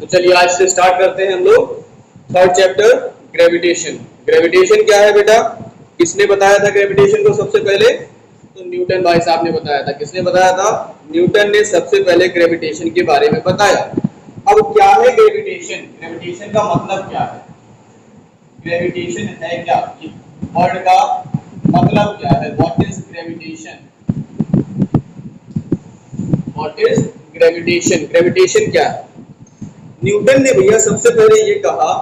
तो चलिए आज से स्टार्ट करते हैं हम लोग थर्ड चैप्टर ग्रेविटेशन। ग्रेविटेशन क्या है बेटा? किसने बताया था ग्रेविटेशन को सबसे पहले? तो न्यूटन भाई साहब ने बताया था। किसने बताया था? न्यूटन ने सबसे पहले ग्रेविटेशन के बारे में बताया। अब क्या है ग्रेविटेशन? ग्रेविटेशन का मतलब क्या है? ग्रेविटेशन है क्या? वर्ड का मतलब क्या है? What is gravitation? What is gravitation? Gravitation क्या है? न्यूटन ने भैया सबसे पहले ये कहा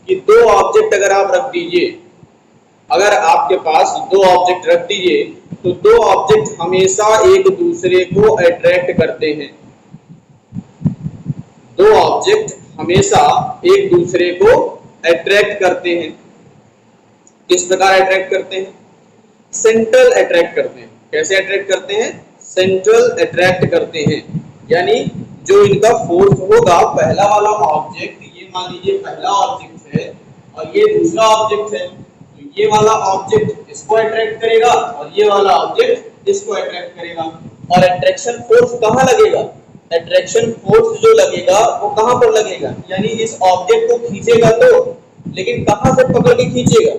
कि दो ऑब्जेक्ट अगर आप रख दीजिए, अगर आपके पास दो ऑब्जेक्ट रख दीजिए तो दो ऑब्जेक्ट हमेशा एक दूसरे को अट्रैक्ट करते हैं। दो ऑब्जेक्ट हमेशा एक दूसरे को अट्रैक्ट करते हैं। किस प्रकार अट्रैक्ट करते हैं? सेंट्रल अट्रैक्ट करते हैं। कैसे अट्रैक्ट करते हैं? सेंट्रल अट्रैक्ट करते हैं। यानी जो इनका फोर्स होगा, पहला वाला ऑब्जेक्ट, ये मान लीजिए पहला ऑब्जेक्ट है और ये दूसरा ऑब्जेक्ट है, तो ये वाला ऑब्जेक्ट इसको अट्रैक्ट करेगा और ये वाला ऑब्जेक्ट इसको अट्रैक्ट करेगा। और अट्रैक्शन फोर्स कहाँ लगेगा? अट्रैक्शन फोर्स जो लगेगा वो कहाँ पर लगेगा? यानी इस ऑब्जेक्ट को खींचेगा तो, लेकिन कहाँ से पकड़ के खींचेगा?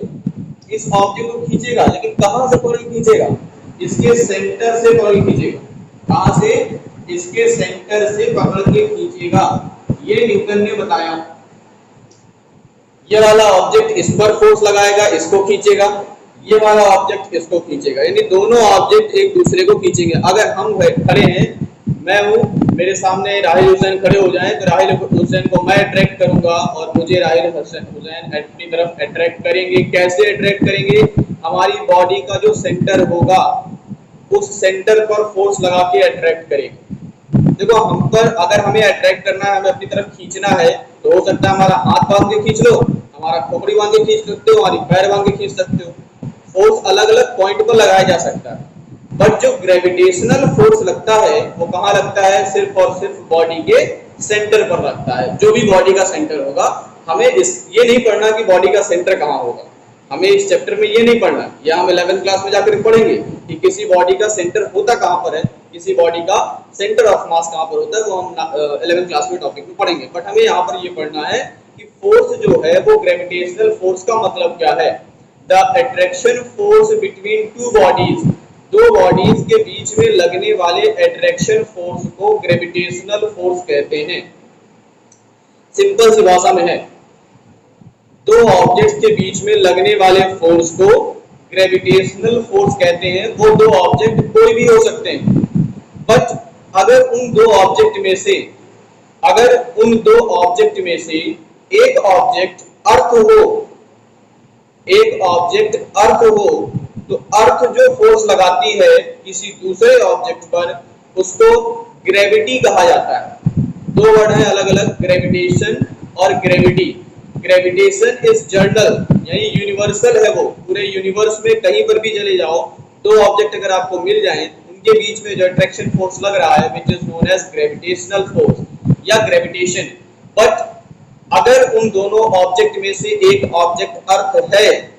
इस ऑब्जेक्ट को खींचेगा, लेकिन कहाँ से पकड़ के खींचेगा? इसके सेंटर से पकड़ के खींचेगा। कहाँ से? इसके सेंटर से पकड़ के खींचेगा। ये न्यूटन ने बताया। ये वाला ऑब्जेक्ट इस पर फोर्स लगाएगा, इसको खींचेगा, ये वाला ऑब्जेक्ट इसको खींचेगा, यानी दोनों ऑब्जेक्ट एक दूसरे को खींचेंगे। अगर हम खड़े हैं, मैं हूं, मेरे सामने राहिल हुसैन खड़े हो जाएं, तो राहिल हुसैन को मैं अट्रैक्ट करूंगा और मुझे राहिल हुसैन अपनी तरफ अट्रैक्ट करेंगे। कैसे अट्रैक्ट करेंगे? हमारी बॉडी का जो सेंटर होगा उस सेंटर पर फोर्स लगा के अट्रैक्ट करेंगे। देखो, हम पर अगर हमें अट्रैक्ट करना है, हमें अपनी तरफ खींचना है, तो हो सकता है हमारा हाथ बांध के खींच लो, हमारा खोपड़ी बांध के खींच सकते हो, हमारी पैर बांध के खींच सकते हो। फोर्स अलग अलग पॉइंट पर लगाया जा सकता है। बट जो ग्रेविटेशनल फोर्स लगता है वो कहाँ लगता है? सिर्फ और सिर्फ बॉडी के सेंटर पर लगता है। जो भी बॉडी का सेंटर होगा, हमें ये नहीं पढ़ना कि बॉडी का सेंटर कहाँ होगा। हमें इस चैप्टर में ये नहीं पढ़ना, या हम 11th क्लास में जाकर पढ़ेंगे कि किसी बॉडी का सेंटर होता कहाँ पर है, किसी बॉडी का सेंटर ऑफ मास कहाँ पर होता है, वो हम 11th क्लास में टॉपिक में पढ़ेंगे। बट हमें यहाँ पर ये पढ़ना है कि फोर्स जो है वो ग्रेविटेशनल फोर्स का मतलब क्या है। The attraction force between two bodies, दो बॉडीज के बीच में लगने वाले अट्रैक्शन फोर्स को ग्रेविटेशनल फोर्स कहते हैं। सिंपल सी भाषा में है, दो ऑब्जेक्ट्स के बीच में लगने वाले फोर्स को ग्रेविटेशनल फोर्स कहते हैं। वो दो ऑब्जेक्ट कोई भी हो सकते हैं, बट अगर उन दो ऑब्जेक्ट में से एक ऑब्जेक्ट अर्थ हो, तो अर्थ जो फोर्स लगाती है किसी दूसरे ऑब्जेक्ट पर, उसको ग्रेविटी कहा जाता है। दो वर्ड है अलग अलग, ग्रेविटेशन और ग्रेविटी। ग्रेविटेशन इज जनरल, यानी यूनिवर्सल है। वो पूरे यूनिवर्स में कहीं पर भी चले जाओ, दो ऑब्जेक्ट अगर आपको मिल जाएं, उनके बीच में जो अट्रैक्शन फोर्स लग रहा है, which is known as gravitational force या ग्रेविटेशन। बट अगर उन दोनों ऑब्जेक्ट में से एक ऑब्जेक्ट अर्थ है,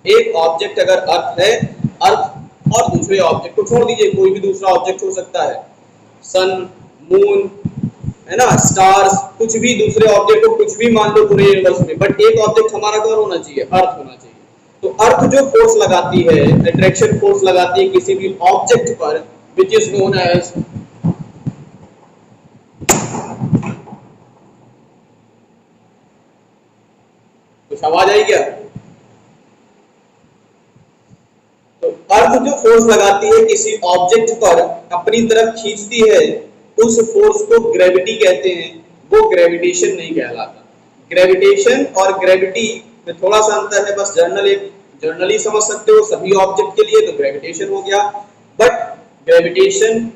एक ऑब्जेक्ट अगर अर्थ है, अर्थ और दूसरे ऑब्जेक्ट को छोड़ दीजिए, कोई भी दूसरा ऑब्जेक्ट हो सकता है, सन, मून, है ना, स्टार्स, कुछ भी दूसरे ऑब्जेक्ट को कुछ भी मान लो पूरे यूनिवर्स में, बट एक ऑब्जेक्ट हमारा कौन होना चाहिए? अर्थ होना चाहिए। तो अर्थ जो फोर्स लगाती है, अट्रैक्शन फोर्स लगाती है किसी भी ऑब्जेक्ट पर, व्हिच इज नोन एज, कुछ आवाज आई क्या? तो अर्थ जो फोर्स लगाती है किसी ऑब्जेक्ट पर, अपनी तरफ खींचती है, उस फोर्स को ग्रेविटी कहते हैं। वो ग्रेविटेशन नहीं कहलाता। ग्रेविटेशन और ग्रेविटी में थोड़ा सा अंतर है, बस जर्नली समझ सकते हो सभी ऑब्जेक्ट के लिए, तो ग्रेविटेशन हो गया। बट ग्रेविटेशन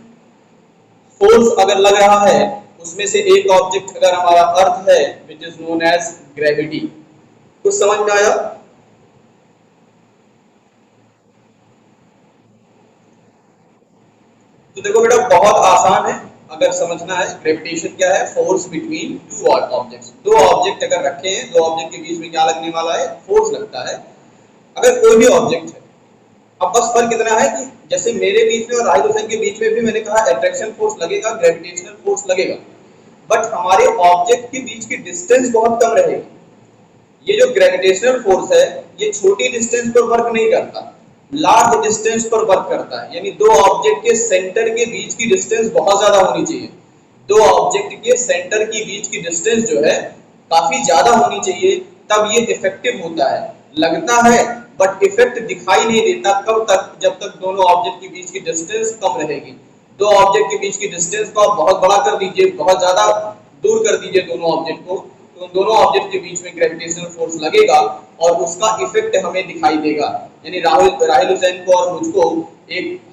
फोर्स अगर लग रहा है, उसमें से एक ऑब्जेक्ट अगर हमारा अर्थ है, which is known as gravity. कुछ समझ में आया? तो देखो बेटा, बहुत आसान है अगर समझना है। ग्रेविटेशन क्या है? Force between two objects. दो ऑब्जेक्ट अगर रखे हैं, दो ऑब्जेक्ट के बीच में क्या लगने वाला है? फोर्स लगता है। अगर कोई भी ऑब्जेक्ट है, अब बस फर्क कितना है कि जैसे मेरे बीच में और राहिल हुसैन के बीच में भी मैंने कहा अट्रैक्शन फोर्स लगेगा, ग्रेविटेशनल फोर्स लगेगा। बट हमारे ऑब्जेक्ट के बीच की डिस्टेंस बहुत कम रहेगी। ये जो ग्रेविटेशनल फोर्स है ये छोटी डिस्टेंस पर वर्क नहीं करता, लार्ज डिस्टेंस पर वर्क करता है। यानी दो ऑब्जेक्ट के सेंटर के बीच की डिस्टेंस बहुत ज्यादा होनी चाहिए। दो ऑब्जेक्ट के सेंटर के बीच की डिस्टेंस जो है काफी ज्यादा होनी चाहिए, तब ये इफेक्टिव होता है। लगता है बट इफेक्ट दिखाई नहीं देता कब तक, जब तक दोनों ऑब्जेक्ट के बीच की डिस्टेंस कम रहेगी। दो ऑब्जेक्ट के बीच की डिस्टेंस को आप बहुत बड़ा कर दीजिए, बहुत ज्यादा दूर कर दीजिए दोनों ऑब्जेक्ट को, तो दोनों ऑब्जेक्ट के बीच में ग्रेविटेशनल फोर्स लगेगा और उसका इफेक्ट हमें दिखाई देगा। यानी राहिल हुसैन को और मुझको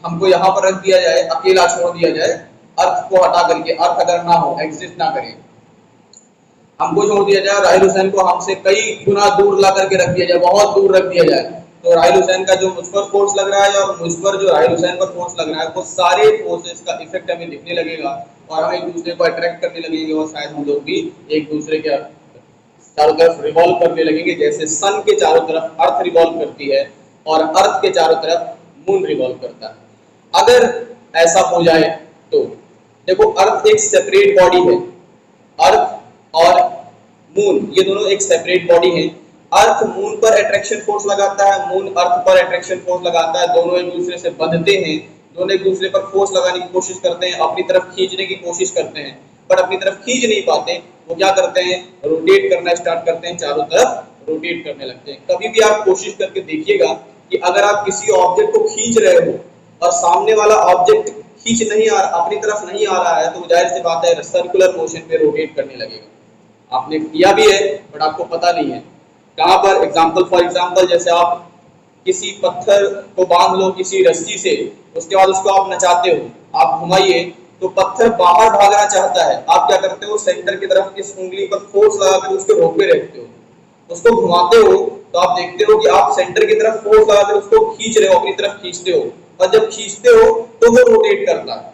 हमको यहाँ पर रख दिया जाए, अकेला छोड़ दिया जाए, अर्थ को हटा करके, अर्थ अगर ना हो, एग्जिस्ट ना करे, हमको छोड़ दिया जाए, राहिल हुसैन को हमसे कई गुना दूर ला करके रख दिया जाए, बहुत दूर रख दिया जाए, तो राहिल हुसैन का जो मुझ पर फोर्स लग रहा है और मुझ पर जो राहिल हुसैन पर फोर्स लग रहा है, वो सारे फोर्सेस का इफेक्ट हमें दिखने लगेगा और हम एक दूसरे को अट्रैक्ट करने लगेंगे और शायद हम लोग भी एक दूसरे के चारों तरफ रिवॉल्व करने लगेंगे, जैसे सन के चारों तरफ अर्थ रिवॉल्व करती है और अर्थ के चारों तरफ मून रिवॉल्व करता है। अगर ऐसा हो जाए तो देखो, अर्थ एक सेपरेट बॉडी है, अर्थ और मून ये दोनों एक सेपरेट बॉडी है। अर्थ मून पर अट्रैक्शन फोर्स लगाता है, मून अर्थ पर अट्रैक्शन फोर्स लगाता है, दोनों एक दूसरे से बंधते हैं, दोनों एक दूसरे पर फोर्स लगाने की कोशिश करते हैं, अपनी तरफ खींचने की कोशिश करते हैं, पर अपनी तरफ खींच नहीं पाते। वो क्या करते हैं, रोटेट करना स्टार्ट करते हैं, चारों तरफ रोटेट करने लगते हैं। कभी भी आप कोशिश करके देखिएगा कि अगर आप किसी ऑब्जेक्ट को खींच रहे हो और सामने वाला ऑब्जेक्ट खींच नहीं आ रहा, अपनी तरफ नहीं आ रहा है, तो जाहिर सी बात है सर्कुलर मोशन पे रोटेट करने लगेगा। आपने किया भी है बट आपको पता नहीं है कहां पर। एग्जांपल फॉर एग्जांपल, जैसे आप किसी पत्थर को बांध लो किसी रस्सी से, उसके बाद उसको आप नचाते हो, आप घुमाइए तो पत्थर बाहर भागना चाहता है, आप क्या करते हो, सेंटर की तरफ इस उंगली पर फोर्स लगाकर उसको रोके रखते हो, उसको घुमाते हो तो आप देखते हो कि आप सेंटर की तरफ फोर्स लगाकर उसको खींच रहे हो, अपनी तरफ खींचते हो, और जब खींचते हो तो वो रोटेट करता है,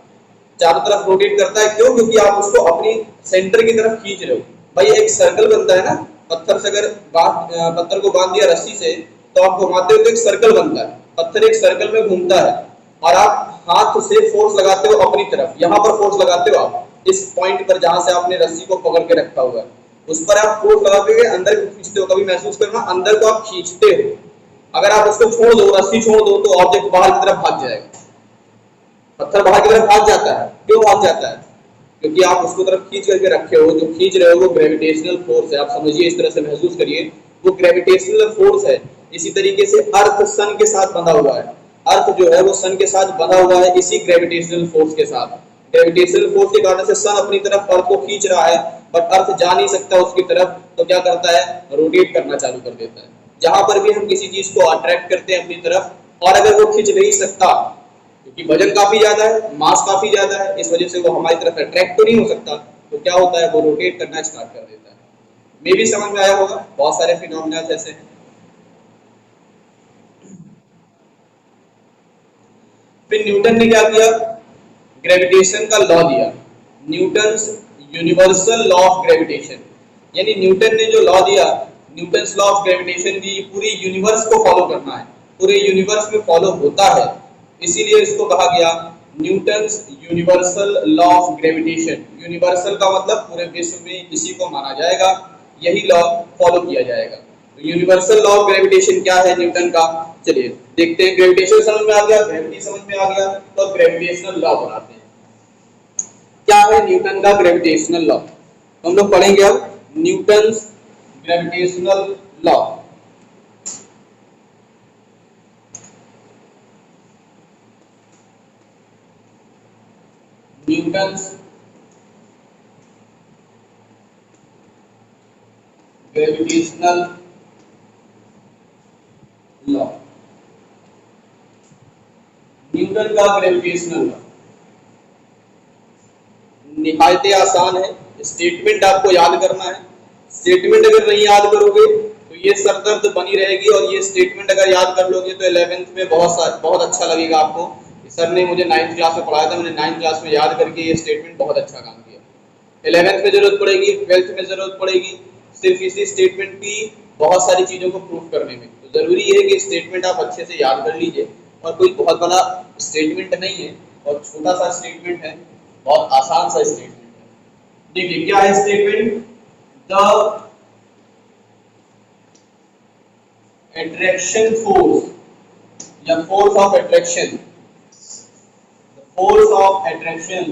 चारों तरफ रोटेट करता है। क्यों? क्योंकि आप उसको अपनी सेंटर की तरफ खींच रहे हो। भाई एक सर्कल बनता है ना, पत्थर से अगर पत्थर को बांध दिया रस्सी से तो आप घुमाते हो तो एक सर्कल बनता है, पत्थर एक सर्कल में घूमता है और आप हाथ से फोर्स लगाते हो अपनी तरफ, यहाँ पर फोर्स लगाते हो आप इस पॉइंट पर जहां से आपने रस्सी को पकड़ के रखा हुआ है, उस पर आप फोर्स लगाते हुए अंदर को खींचते हो। कभी महसूस करना, अंदर को आप खींचते हो। अगर आप उसको छोड़ दो, रस्सी छोड़ दो, तो ऑब्जेक्ट बाहर की तरफ भाग जाएगा, पत्थर बाहर की तरफ भाग जाता है। क्यों भाग जाता है? क्योंकि आप उसको तरफ खींच करके रखे हो, जो खींच रहे हो वो ग्रेविटेशनल फोर्स है। आप समझिए, इस तरह से महसूस करिए, वो ग्रेविटेशनल फोर्स है। इसी तरीके से अर्थ सन के साथ बंधा हुआ है, अर्थ जो है वो सन के साथ बंधा हुआ है इसी ग्रेविटेशनल फोर्स के साथ। ग्रेविटेशनल फोर्स के कारण से सन अपनी तरफ अर्थ को खींच रहा है, बट अर्थ जा नहीं सकता उसकी तरफ, तो क्या करता है, रोटेट करना चालू कर देता है। जहां पर भी हम किसी चीज को अट्रैक्ट करते हैं अपनी तरफ, और अगर वो खींच नहीं सकता क्योंकि वजन काफी ज्यादा है, मास काफी ज्यादा है, इस वजह से वो हमारी तरफ अट्रैक्ट तो नहीं हो सकता, तो क्या होता है, वो रोटेट करना स्टार्ट कर देता है। मे भी समझ में आया होगा, बहुत सारे फिनोमेना ऐसे हैं। फिर न्यूटन ने क्या किया, ग्रेविटेशन का लॉ दिया, Newton's universal law of gravitation. यानी न्यूटन ने जो लॉ दिया, न्यूटन्स लॉ ऑफ ग्रेविटेशन भी पूरी यूनिवर्स को फॉलो करना है, पूरे यूनिवर्स में फॉलो होता है, इसीलिए इसको कहा गया Newton's universal law of gravitation. Universal का मतलब पूरे विश्व में इसी को माना जाएगा, यही लॉ फॉलो किया जाएगा। तो यूनिवर्सल लॉ ऑफ ग्रेविटेशन क्या है न्यूटन का, चलिए देखते हैं। ग्रेविटेशन समझ में आ गया, ग्रेविटी समझ में आ गया, तो ग्रेविटेशनल लॉ बनाते हैं। क्या है न्यूटन का ग्रेविटेशनल लॉ, हम लोग पढ़ेंगे अब Newton's gravitational law. Newton's gravitational law. Newton का ग्रेविटेशनल लॉ निहायत आसान है, स्टेटमेंट आपको याद करना है। स्टेटमेंट अगर नहीं याद करोगे तो ये सरदर्द बनी रहेगी, और ये स्टेटमेंट अगर याद कर लोगे तो 11th में बहुत अच्छा लगेगा आपको। सर ने मुझे 9th क्लास में पढ़ाया था, मैंने 9th क्लास में याद करके ये स्टेटमेंट बहुत अच्छा काम किया। 11th में जरूरत पड़ेगी, 12th में जरूरत पड़ेगी, सिर्फ इसी स्टेटमेंट की बहुत सारी चीजों को प्रूव करने में। तो जरूरी है कि स्टेटमेंट आप अच्छे से याद कर लीजिए, और कोई बहुत बड़ा स्टेटमेंट नहीं है और छोटा सा स्टेटमेंट है, बहुत आसान सा स्टेटमेंट है। देखिए क्या है स्टेटमेंट, द अट्रैक्शन फोर्स या force of attraction, force of attraction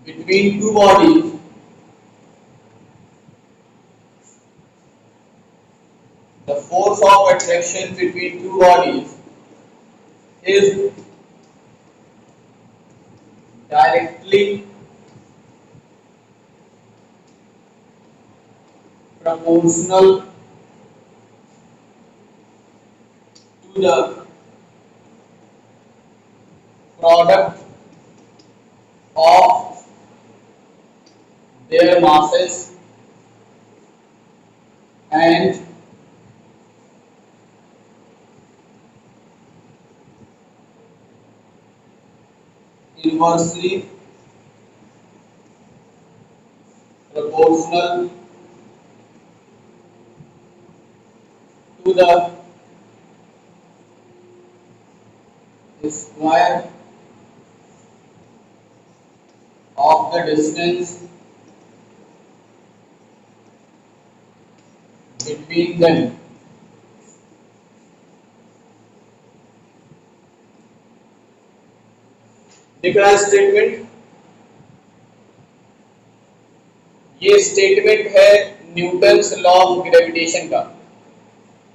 between two bodies the force of attraction between two bodies is directly proportional to the product of their masses and inversely proportional to the square of the distance between them. दिख रहा है statement, ये statement है Newton's law of gravitation का।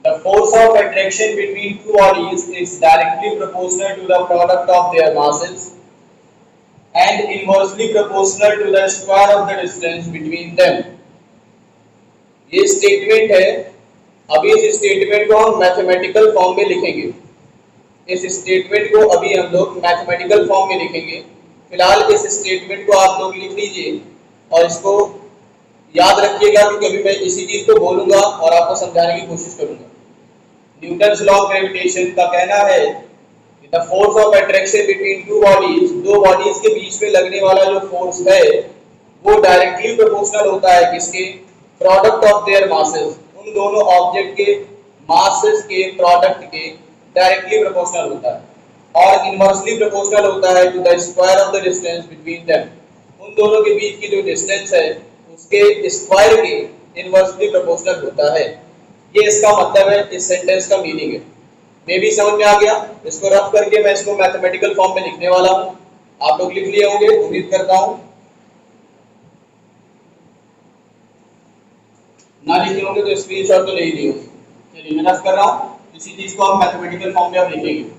The force of attraction between two bodies is directly proportional to the product of their masses and inversely proportional to the square of the distance between them. ये statement है। अभी इस statement को हम mathematical form में लिखेंगे। इस statement को अभी हम लोग मैथमेटिकल फॉर्म में लिखेंगे। फिलहाल इस स्टेटमेंट को आप लोग लिख लीजिए और इसको याद रखिएगा कि कभी मैं इसी चीज को बोलूंगा और आपको समझाने की कोशिश करूंगा। न्यूटन्स लॉ ऑफ ग्रेविटेशन का कहना है कि the force of attraction between two bodies, दो बॉडीज के बीच में लगने वाला जो फोर्स है वो डायरेक्टली प्रोपोर्शनल होता है किसके, प्रोडक्ट ऑफ देयर मासेस, उन दोनों ऑब्जेक्ट के मासेस के प्रोडक्ट के डायरेक्टली प्रोपोर्शनल होता है और इनवर्सली प्रोपोर्शनल होता है to the square of the distance between them, उन दोनों के बीच की जो डिस्टेंस है उसके स्क्वायर के इनवर्सली प्रोपोर्शनल होता है। ये इसका मतलब है, इस सेंटेंस का मीनिंग है। मे भी समझ में आ गया। इसको रफ करके मैं इसको मैथमेटिकल फॉर्म में लिखने वाला हूं, आप लोग लिख लिए होंगे उम्मीद करता हूं। ना लिखे होंगे तो स्क्रीनशॉट तो ले ही लिए होंगे। चलिए मैं रफ कर रहा हूं, इसी चीज को हम मैथमेटिकल फॉर्म में अब लिखेंगे।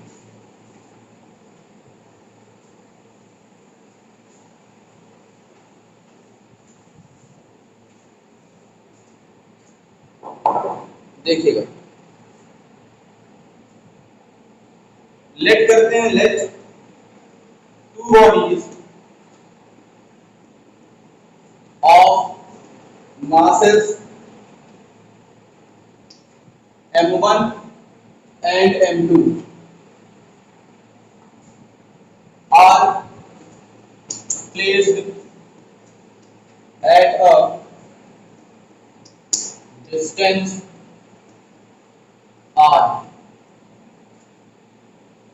देखिएगा, लेट करते हैं, let two bodies of masses m1 and m2 are placed at a distance r।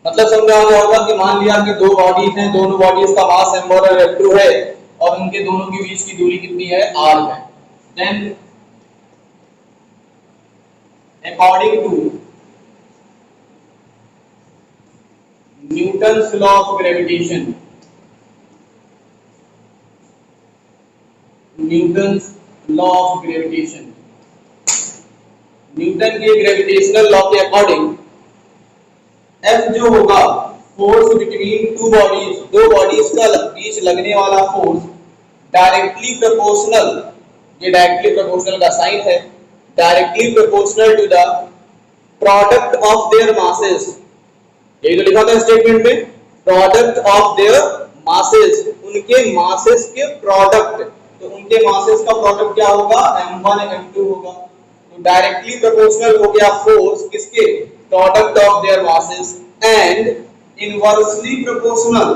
मतलब समझा होगा कि मान लिया कि दो बॉडीज हैं, दोनों बॉडीज का मास m1 और m2 है और उनके दोनों के बीच की दूरी कितनी है, r है। Then according to Newton's law of gravitation, Newton's law of gravitation, Newton के ग्रेविटेशनल लॉ के अकॉर्डिंग F जो होगा फोर्स बिटवीन टू बॉडीज, दो बॉडीज का बीच लगने वाला फोर्स डायरेक्टली प्रोपोर्शनल, ये डायरेक्टली प्रोपोर्शनल का साइन है, directly proportional to the product of their masses. यही तो लिखा था स्टेटमेंट में, प्रोडक्ट ऑफ देयर मासेस, उनके मासेस के प्रोडक्ट, तो उनके मासेस का प्रोडक्ट क्या होगा, m1 m2 होगा। तो डायरेक्टली प्रोपोर्शनल हो गया फोर्स किसके, product of their masses and inversely proportional,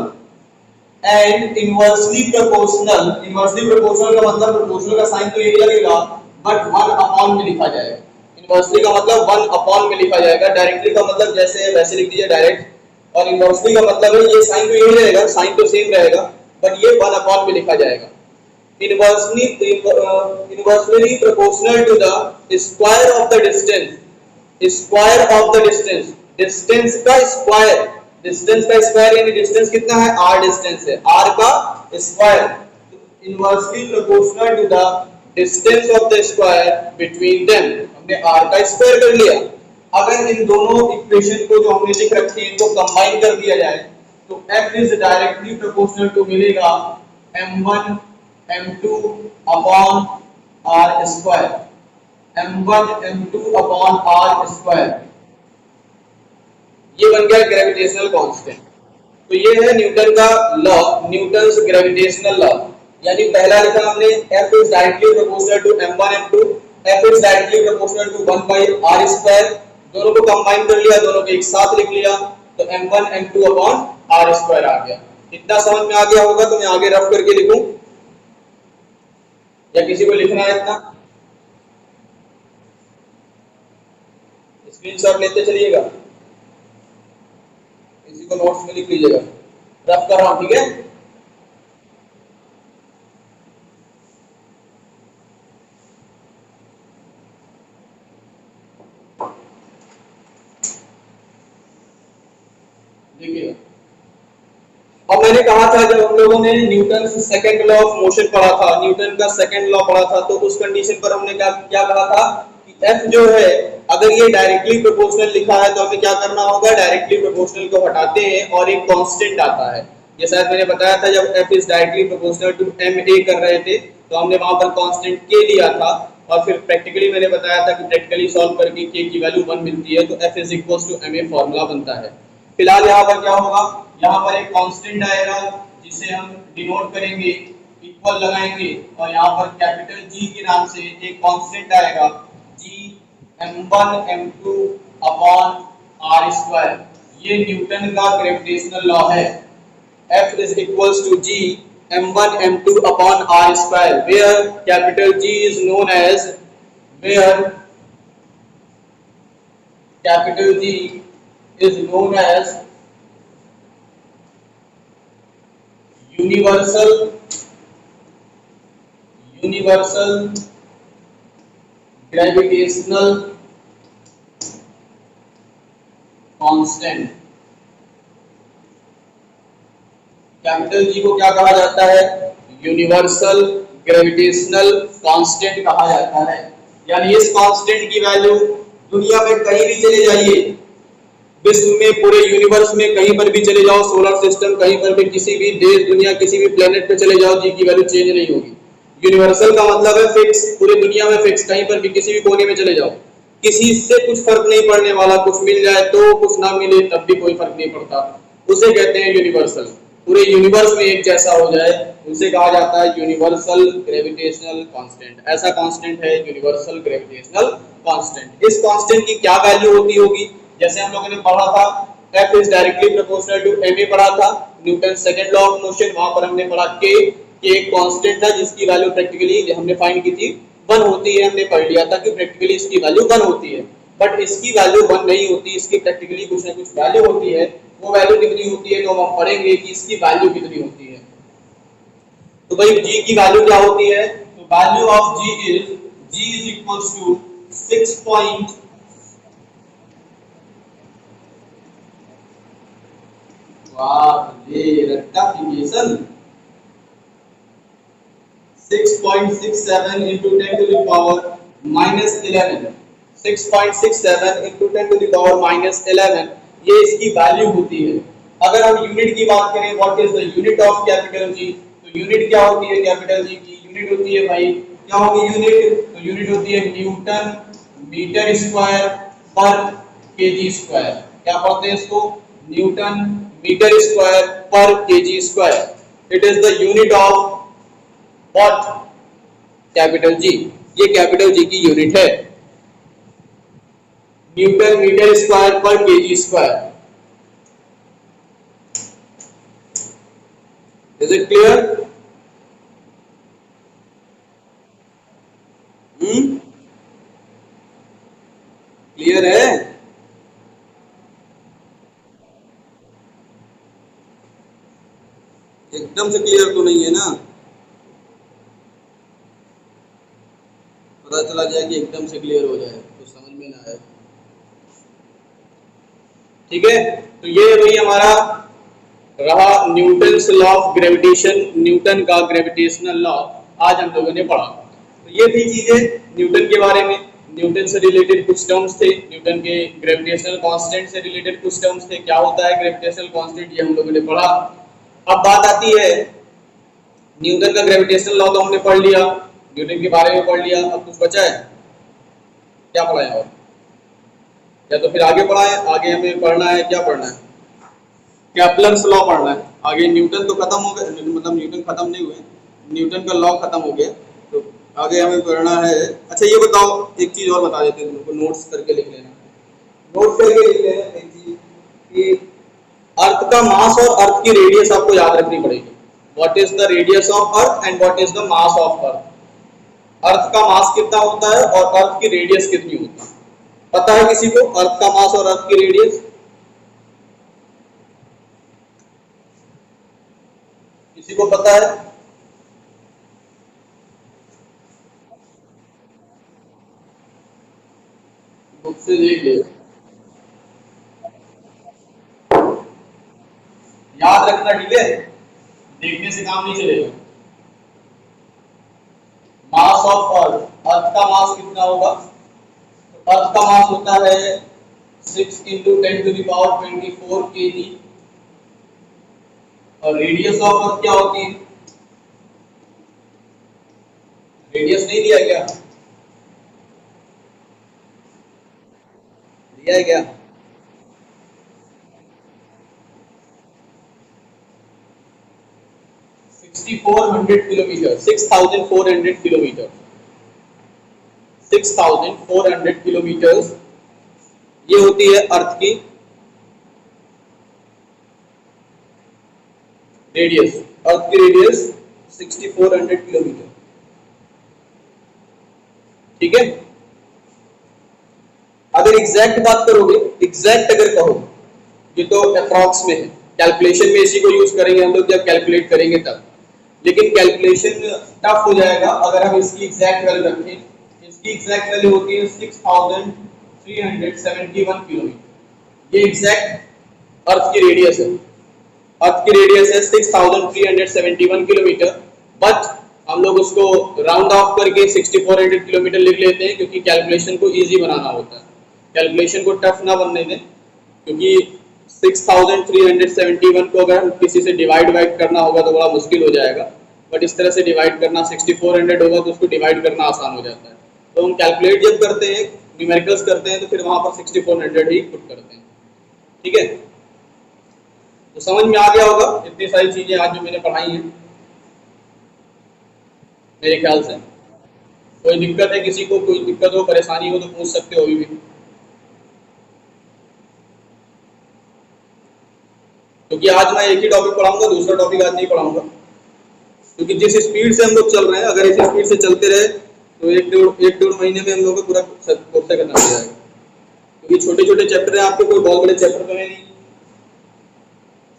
and inversely proportional, inversely proportional का मतलब प्रोपोर्शनल का साइन तो यही लगेगा बट 1 अपॉन में लिखा जाएगा। इनवर्सली का मतलब 1 अपॉन में लिखा जाएगा, डायरेक्टली का मतलब जैसे वैसे लिख दीजिए डायरेक्ट, और इनवर्सली का मतलब है ये साइन तो यही रहेगा, साइन तो सेम रहेगा, बट ये 1 अपॉन में लिखा जाएगा। Inversely proportional to the square of the distance, square of the distance, distance का स्क्वायर, डिस्टेंस का स्क्वायर यानी डिस्टेंस कितना है, r डिस्टेंस है, r का square, inversely proportional to the distance of the square between them, हमने r का square कर लिया। अगर इन दोनों इक्वेशन को जो हमने लिख रखी है इनको कंबाइन कर दिया जाए तो f is directly proportional to मिलेगा m1 m2 upon r square, m1 m2 upon r square, ये बन गया ग्रेविटेशनल कांस्टेंट। तो ये है न्यूटन का लॉ, न्यूटन्स ग्रेविटेशनल लॉ। यानी पहला लिखा हमने F is directly proportional to m1 m2, F is directly proportional to 1 by r square, दोनों को कंबाइन कर लिया, दोनों को एक साथ लिख लिया तो m1 m2 upon r square आ गया। इतना समझ में आ गया होगा तो मैं आगे रफ करके लिखूं या किसी को लिखना है इतना? स्क्रीनशॉट लेते चलिएगा, किसी को नोट्स में लिख लीजिएगा, रफ कर रहा हूं, ठीक है? देखिए, अब मैंने कहा था जब हम लोगों ने Newton second law of motion पढ़ा था, न्यूटन का सेकंड लॉ पढ़ा था, तो उस कंडीशन पर हमने क्या क्या कहा था कि F जो है अगर ये डायरेक्टली प्रोपोर्शनल लिखा है तो हमें क्या करना होगा, डायरेक्टली प्रोपोर्शनल को हटाते हैं और एक कांस्टेंट आता है। ये शायद मैंने बताया था जब F is directly proportional to ma कर रहे थे तो हमने वहां पर कांस्टेंट k लिया था और फिर प्रैक्टिकली मैंने बताया था कि प्रैक्टिकली सॉल्व करके k की वैल्यू 1 मिलती है तो F is equal to ma formula बनता है। फिलहाल यहाँ पर क्या होगा, यहाँ पर एक कांस्टेंट आएगा जिसे हम डिनोट करेंगे, इक्वल लगाएंगे और यहाँ पर कैपिटल G के नाम से एक कांस्टेंट आएगा G m1 m2 upon r square. ये न्यूटन का ग्रेविटेशनल लॉ है। F is equals to G m1 m2 upon r square where capital G is known as, where capital G is known as universal gravitational constant। Capital G को क्या कहा जाता है, universal gravitational constant कहा जाता है। यानी इस कांस्टेंट की वैल्यू दुनिया में कहीं भी चले जाइए, विश्व में पूरे यूनिवर्स में कहीं पर भी चले जाओ, सोलर सिस्टम कहीं पर भी, किसी भी देश दुनिया किसी भी प्लेनेट पे चले जाओ, जी की वैल्यू चेंज नहीं होगी। यूनिवर्सल का मतलब है फिक्स, पूरे दुनिया में फिक्स, कहीं पर भी किसी भी कोने में चले जाओ, किसी से कुछ फर्क नहीं पड़ने वाला, कुछ मिल जाए तो कुछ ना मिले तब भी कोई फर्क नहीं पड़ता, उसे कहते हैं यूनिवर्सल। पूरे यूनिवर्स में एक जैसा हो जाए उसे कहा जाता है यूनिवर्सल ग्रेविटेशनल कांस्टेंट। ऐसा कांस्टेंट है यूनिवर्सल ग्रेविटेशनल कांस्टेंट। इस कांस्टेंट की क्या वैल्यू होती होगी, जैसे हम लोगों ने पढ़ा था F is directly proportional to ma पढ़ा था, Newton second law of motion, वहां पर हमने पढ़ा k एक कांस्टेंट था जिसकी वैल्यू प्रैक्टिकली हमने फाइंड की थी 1 होती है, हमने पढ़ लिया था कि प्रैक्टिकली इसकी वैल्यू 1 होती है, बट इसकी वैल्यू 1 नहीं होती, इसकी प्रैक्टिकली कुछ ना कुछ वैल्यू होती है। वो वैल्यू कितनी होती है तो हम पढ़ेंगे कि इसकी वैल्यू कितनी होती है। तो भाई g की वैल्यू क्या होती है, तो value of g is equals to 6. Rectification 6.67 into 10 to the power minus 11, 6.67 into 10 to the power minus 11 ये इसकी वैल्यू होती है। अगर हम यूनिट की बात करें, what is the unit of capital G, तो यूनिट क्या होती है, कैपिटल जी की यूनिट होती है भाई, क्या होगी यूनिट, तो यूनिट होती है न्यूटन मीटर स्क्वायर पर केजी स्क्वायर। क्या पढ़ते हैं इसको, न्यूटन मीटर स्क्वायर पर KG square. It is the unit of what, capital G, ये कैपिटल जी की यूनिट है, न्यूटन मीटर स्क्वायर पर KG square. Is it clear? Clear है? एकदम से क्लियर तो नहीं है ना, पता चला जाए कि एकदम से क्लियर हो जाए तो समझ में ना आए। ठीक है, तो ये वही हमारा रहा Newton's law of gravitation, Newton का ग्रेविटेशनल लॉ आज हम लोगों ने पढ़ा। तो ये थी चीजें न्यूटन के बारे में, न्यूटन से रिलेटेड कुछ टर्म्स थे, न्यूटन के ग्रेविटेशनल कांस्टेंट से रिलेटेड कुछ टर्म्स थे, क्या होता है ग्रेविटेशनल कांस्टेंट ये हम लोगों ने पढ़ा। अब बात आती है न्यूटन का ग्रेविटेशनल लॉ तो हमने पढ़ लिया, न्यूटन के बारे में पढ़ लिया, अब कुछ बचा है क्या पढ़ा है और, या तो फिर आगे पढ़ा है, आगे हमें पढ़ना है, क्या पढ़ना है, केप्लर्स लॉ पढ़ना है। आगे न्यूटन तो खत्म हो गया, मतलब न्यूटन खत्म नहीं हुए, न्यूटन का लॉ खत्म हो गया, तो आगे हमें पढ़ना है। अच्छा ये बताओ, एक चीज और बता देते हैं तुमको, नोट्स करके लिख लेना, नोट्स करके लिख लेना एक चीज कि अर्थ का मास और अर्थ की रेडियस आपको याद रखनी पड़ेगी। What is the radius of earth and what is the mass of earth. Earth का मास कितना होता है और अर्थ की रेडियस कितनी होती है, पता है किसी को अर्थ का मास और अर्थ की रेडियस? किसी को पता है? बुक से देख ले, याद रखना, ठीक है, देखने से काम नहीं चलेगा। मास ऑफ अर्थ, अर्थ का मास कितना होगा, तो अर्थ का मास होता है 6 into 10 to the power 24 kg, और रेडियस ऑफ अर्थ क्या होती है, रेडियस नहीं दिया क्या, दिया है क्या? 6400 किलोमीटर, 6400 किलोमीटर, 6400 किलोमीटर ये होती है अर्थ की रेडियस, अर्थ की रेडियस 6400 किलोमीटर। ठीक है, अगर एग्जैक्ट बात करोगे, एग्जैक्ट अगर कहो, ये तो अप्रॉक्स में है, कैलकुलेशन में इसी को यूज करेंगे हम लोग जब कैलकुलेट करेंगे तब, लेकिन कैलकुलेशन टफ हो जाएगा अगर हम इसकी एग्जैक्ट वैल्यू रखें। इसकी एग्जैक्ट वैल्यू होती है 6371 किलोमीटर, ये एग्जैक्ट अर्थ की रेडियस है, अर्थ की रेडियस है 6371 किलोमीटर, बट हम लोग उसको राउंड ऑफ करके 6400 किलोमीटर लिख लेते हैं क्योंकि कैलकुलेशन को इजी बनाना होता है, कैलकुलेशन को टफ ना बनने दें, क्योंकि 6371 को अगर हम किसी से डिवाइड करना होगा तो बड़ा मुश्किल हो जाएगा, बट इस तरह से डिवाइड करना 6400 होगा तो उसको डिवाइड करना आसान हो जाता है, तो हम कैलकुलेट जब करते हैं, न्यूमेरिकल्स करते हैं, तो फिर वहां पर 6400 ही पुट करते हैं। ठीक है, तो समझ में आ गया होगा इतनी सारी चीजें आज जो मैंने पढ़ाई हैं, मेरे ख्याल से। कोई दिक्कत है किसी को, कोई दिक्कत हो परेशानी हो तो पूछ सकते हो अभी भी, क्योंकि आज मैं एक ही टॉपिक पढ़ाऊंगा, दूसरा टॉपिक आज नहीं पढ़ाऊंगा, क्योंकि जिस स्पीड से हम लोग चल रहे हैं, अगर इस स्पीड से चलते रहे तो एक डेढ़ महीने में हम लोग का पूरा कोर्स खत्म हो जाएगा, क्योंकि छोटे छोटे चैप्टर हैं आपके, कोई बहुत बड़े चैप्टर तो है नहीं,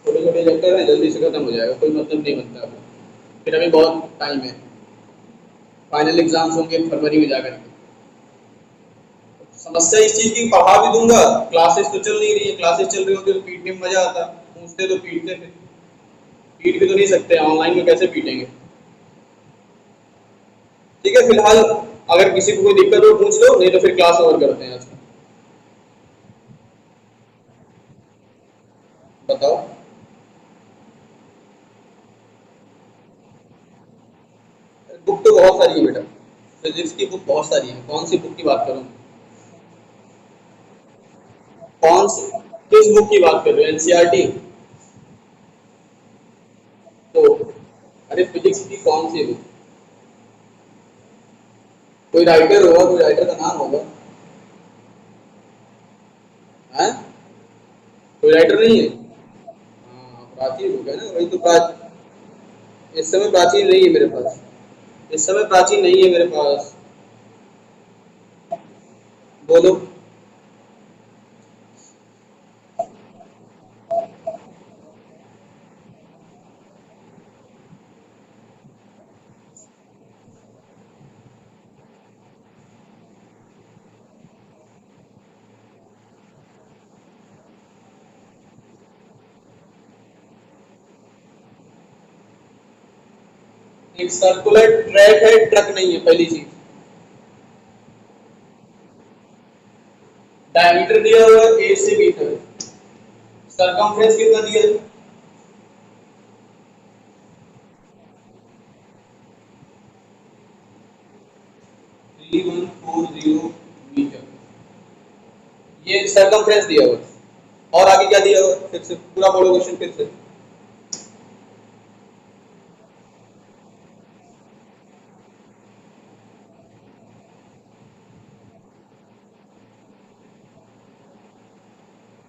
छोटे छोटे चैप्टर हैं, जल्दी से खत्म हो जाएगा, कोई मतलब नहीं बनता है, फिर अभी बहुत टाइम है, फाइनल एग्जाम्स होंगे फरवरी में जाकर के। समस्या इस चीज की, पढ़ा भी दूंगा, क्लासेस तो चल नहीं रही है, क्लासेस चल रही होती तो पीटने में मजा आता, पूछते तो पीटते, फिर पीट भी तो नहीं सकते, ऑनलाइन में कैसे पीटेंगे। ठीक है, फिलहाल अगर किसी को कोई दिक्कत हो पूछ लो, नहीं तो फिर क्लास ओवर करते हैं आज का। बताओ। बुक तो बहुत सारी है बेटा, फिजिक्स की बुक बहुत सारी है, कौन सी बुक की बात करूं, कौन सी, किस बुक की बात कर रहे हो, एनसीईआरटी? तो अरे फिजिक्स की कौन सी बुक, कोई राइटर होगा, कोई राइटर का नाम होगा, है कोई राइटर नहीं है? हाँ प्राचीन बुक है ना, वही तो इस समय प्राचीन नहीं है मेरे पास, इस समय प्राचीन नहीं है मेरे पास। बोलो। एक सर्कुलर ट्रैक है, ट्रक नहीं है, पहली चीज। डायमीटर दिया हुआ है ए से बी तक, सरकमफ्रेंस कितना दिया है? 3140 मीटर, ये सरकमफ्रेंस दिया हुआ है। और आगे क्या दिया हुआ है? फिर से पूरा पढ़ो क्वेश्चन फिर से।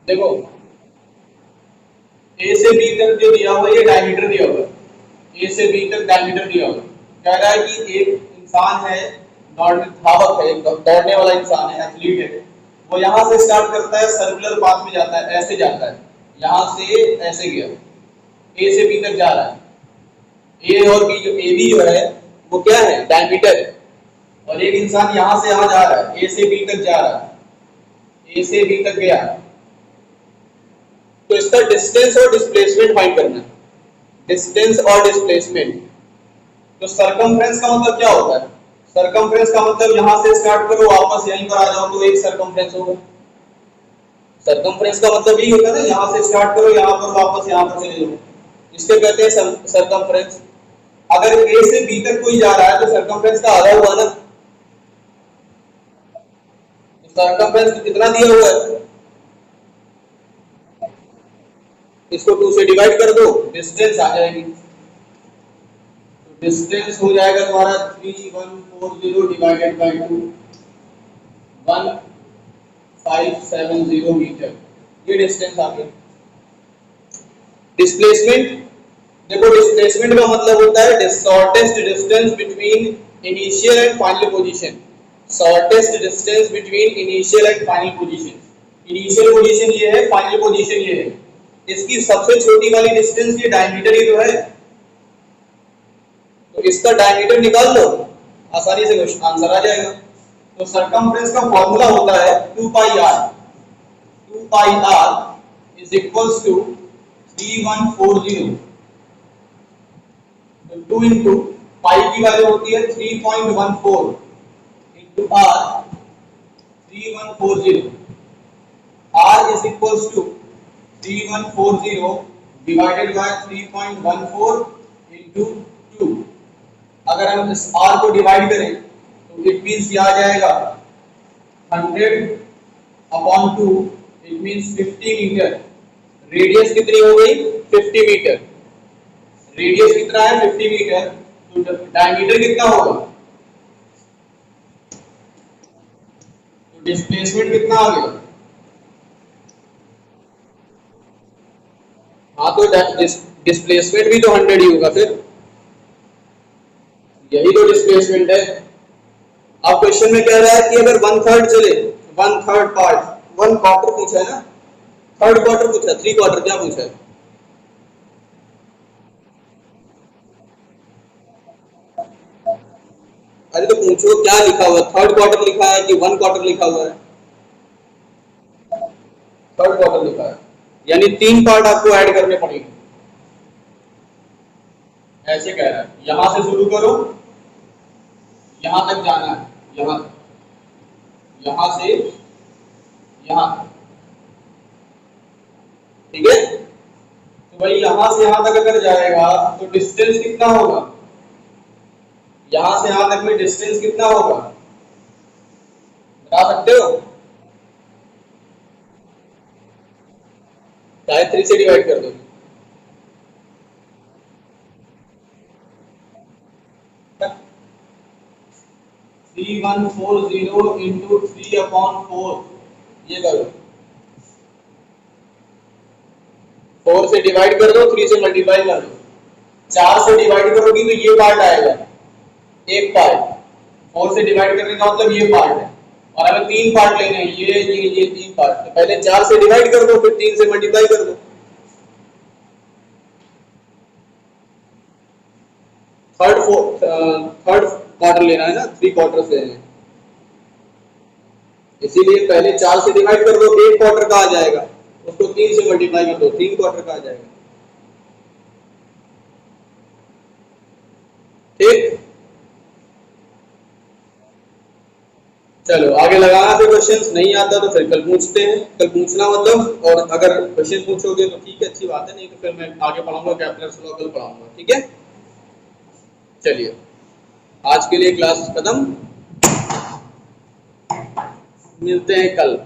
देखो ए से बी तक जो दिया हुआ है ये डायमीटर दिया हुआ है, ए से बी तक डायमीटर दिया हुआ है। कह रहा है कि एक इंसान है, धावक है, दौड़ने वाला इंसान है, एथलीट है, वो यहाँ से स्टार्ट करता है, सर्कुलर पाथ में जाता है, ऐसे जाता है, यहाँ से ऐसे गया, ए से बी तक जा रहा है। ए और बी, जो ए बी जो है वो क्या है? डायमीटर है। और एक इंसान यहाँ से यहाँ जा रहा है, ए से बी तक जा रहा है, ए से बी तक गया, तो इसका डिस्टेंस और डिस्प्लेसमेंट फाइंड करना है। डिस्टेंस और डिस्प्लेसमेंट, तो सरकमफ्रेंस का मतलब क्या होता है? सरकमफ्रेंस का मतलब यहां से स्टार्ट करो, वापस यहीं पर आ जाओ तो एक सरकमफ्रेंस होगा। सरकमफ्रेंस का मतलब यही होता है ना, यहां से स्टार्ट करो, यहां पर वापस यहां पर चले जाओ, इसके कहते हैं सरकमफ्रेंस। अगर ए से बी तक कोई जा रहा है तो सरकमफ्रेंस का आधा हुआ ना। सरकमफ्रेंस कितना दिया हुआ है? इसको 2 से डिवाइड कर दो, डिस्टेंस आ जाएगी। डिस्टेंस हो जाएगा तुम्हारा 3140 डिवाइडेड बाय 2, 1570 मीटर, ये डिस्टेंस आ गया। डिस्प्लेसमेंट, देखो डिस्प्लेसमेंट का मतलब होता है shortest distance between initial and final position. Shortest distance between initial and final position. Initial position ये है, फाइनल पोजीशन ये है, इसकी सबसे छोटी वाली डिस्टेंस ये डायमीटर ही तो है, तो इसका डायमीटर निकाल लो, आसानी से आंसर आ जाएगा। तो सरकमफ्रेंस का फॉर्मूला होता है 2 pi r, 2 pi r is equals to 3140, तो 2 इंटू पाई की वैल्यू होती है 3.14 into r 3140, r is equals to 3140 divided by 3.14 into 2। अगर हम इस r को डिवाइड करें तो इट मींस ये आ जाएगा 100/2, इट मींस 50 मीटर। रेडियस कितनी हो गई? 50 मीटर। रेडियस कितना है? 50 मीटर। तो डायमीटर कितना होगा? तो डिस्प्लेसमेंट कितना आ गया? हाँ, तो डिस्प्लेसमेंट भी तो 100 ही होगा, फिर यही तो डिस्प्लेसमेंट है। अब क्वेश्चन में कह रहा है कि अगर 1/3 चले, 1/3 पार्ट, 1 क्वार्टर पूछा है ना, 3rd क्वार्टर पूछा, 3 क्वार्टर क्या पूछा है? अरे तो पूछो क्या लिखा हुआ है, 3rd क्वार्टर लिखा है कि 1 क्वार्टर लिखा हुआ है? 3rd क्वार्टर लिखा है, यानी 3 पार्ट आपको ऐड करने पड़ेंगे, ऐसे कह रहा है। यहां से शुरू करो, यहां तक जाना है, यहां यहां से यहां, ठीक है? तो भाई यहां से यहां तक अगर जाएगा तो डिस्टेंस कितना होगा? यहां से यहां तक में डिस्टेंस कितना होगा, बता सकते हो? चाहे 3 से डिवाइड कर दो। 3140 इंटू 3/4, ये करो, 4 से डिवाइड कर दो, 3 से मल्टीप्लाई कर दो। 4 से डिवाइड करोगी तो ये पार्ट आएगा, एक पार्ट। 4 से डिवाइड करने का मतलब ये पार्ट है, और हमें 3 पार्ट लेने हैं, ये 3 पार्ट। तो पहले 4 से डिवाइड कर दो, फिर 3 से मल्टीप्लाई कर दो। थर्ड क्वार्टर लेना है ना, 3 क्वार्टर से है, इसीलिए पहले 4 से डिवाइड कर दो, 1 क्वार्टर का आ जाएगा, उसको 3 से मल्टीप्लाई कर दो, 3 क्वार्टर का आ जाएगा। ठीक, चलो आगे लगाना फिर क्वेश्चंस। नहीं आता तो फिर कल पूछते हैं, कल पूछना मतलब, और अगर क्वेश्चन पूछोगे तो ठीक है, अच्छी बात है, नहीं तो फिर मैं आगे पढ़ाऊंगा, कैप्लर्स लॉ कल पढ़ाऊंगा, ठीक है। चलिए आज के लिए क्लास खत्म, मिलते हैं कल।